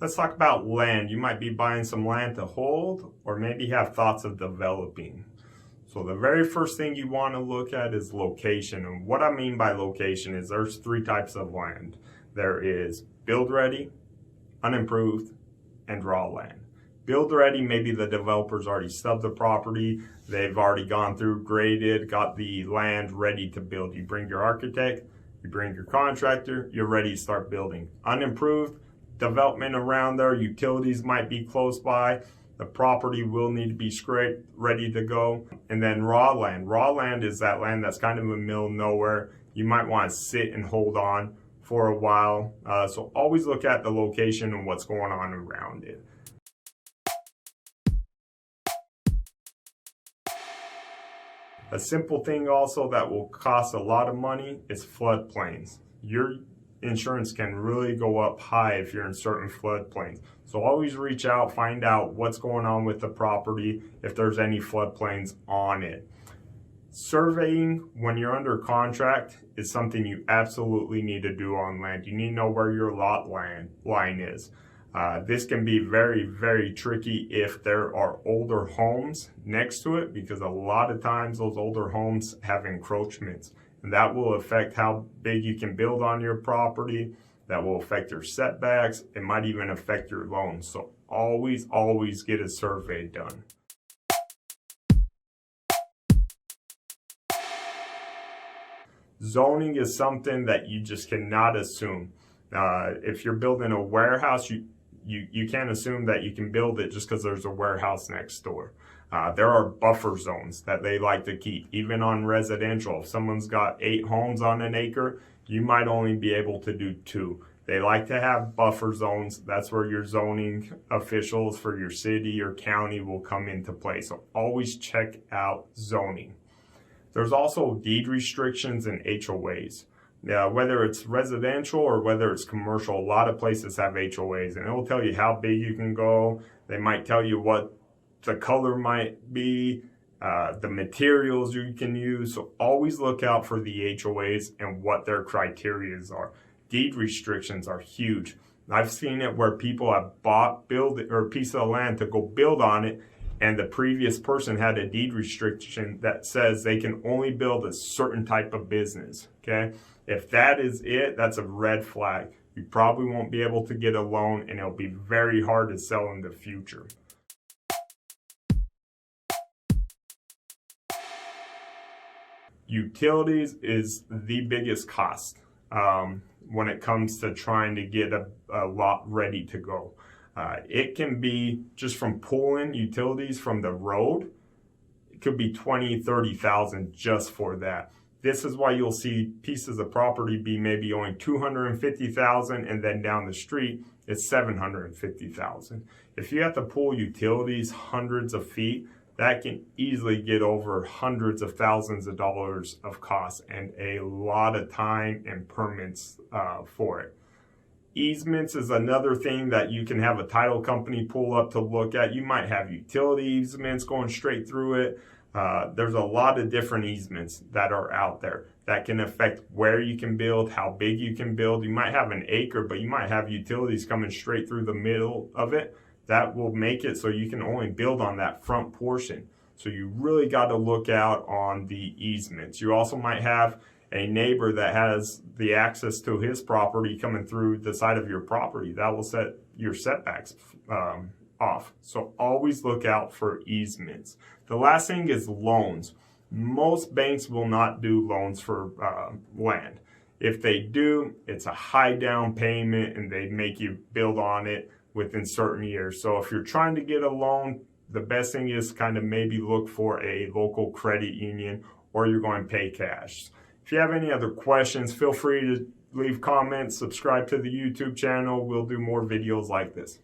Let's talk about land. You might be buying some land to hold, or maybe have thoughts of developing. So the very first thing you want to look at is location. And what I mean by location is there's three types of land. There is build ready, unimproved, and raw land. Build ready, maybe the developer's already stubbed the property, they've already gone through, graded, got the land ready to build. You bring your architect, you bring your contractor, you're ready to start building. Unimproved, development around there, utilities might be close by, the property will need to be scraped, ready to go. And then raw land. Raw land is that land that's kind of in the middle of nowhere. You might want to sit and hold on for a while. So always look at the location and what's going on around it. A simple thing also that will cost a lot of money is floodplains. Your insurance can really go up high if you're in certain floodplains. So always reach out, find out what's going on with the property, if there's any floodplains on it. Surveying when you're under contract is something you absolutely need to do on land. You need to know where your lot line is. This can be very, very tricky if there are older homes next to it, because a lot of times those older homes have encroachments, and that will affect how big you can build on your property. That will affect your setbacks. It might even affect your loans. So always, always get a survey done. Zoning is something that you just cannot assume. If you're building a warehouse, you can't assume that you can build it just because there's a warehouse next door. There are buffer zones that they like to keep, even on residential. If someone's got 8 homes on an acre, you might only be able to do 2. They like to have buffer zones. That's where your zoning officials for your city or county will come into play. So always check out zoning. There's also deed restrictions and HOAs. Whether it's residential or whether it's commercial, a lot of places have HOAs, and it will tell you how big you can go. They might tell you what the color might be, the materials you can use. So always look out for the HOAs and what their criteria are. Deed restrictions are huge. I've seen it where people have built a piece of land to go build on it, and the previous person had a deed restriction that says they can only build a certain type of business, okay? If that is it, that's a red flag. You probably won't be able to get a loan, and it'll be very hard to sell in the future. Utilities is the biggest cost when it comes to trying to get a lot ready to go. It can be just from pulling utilities from the road. It could be $20,000, $30,000 just for that. This is why you'll see pieces of property be maybe only $250,000, and then down the street it's $750,000. If you have to pull utilities hundreds of feet, that can easily get over hundreds of thousands of dollars of costs and a lot of time and permits for it. Easements is another thing that you can have a title company pull up to look at. You might have utility easements going straight through it. There's a lot of different easements that are out there that can affect where you can build, how big you can build. You might have an acre, but you might have utilities coming straight through the middle of it. That will make it so you can only build on that front portion. So you really got to look out on the easements. You also might have a neighbor that has the access to his property coming through the side of your property. That will set your setbacks off. So always look out for easements. The last thing is loans. Most banks will not do loans for land. If they do, it's a high down payment and they make you build on it within certain years. So if you're trying to get a loan, the best thing is kind of maybe look for a local credit union, or you're going to pay cash. If you have any other questions, feel free to leave comments, subscribe to the YouTube channel. We'll do more videos like this.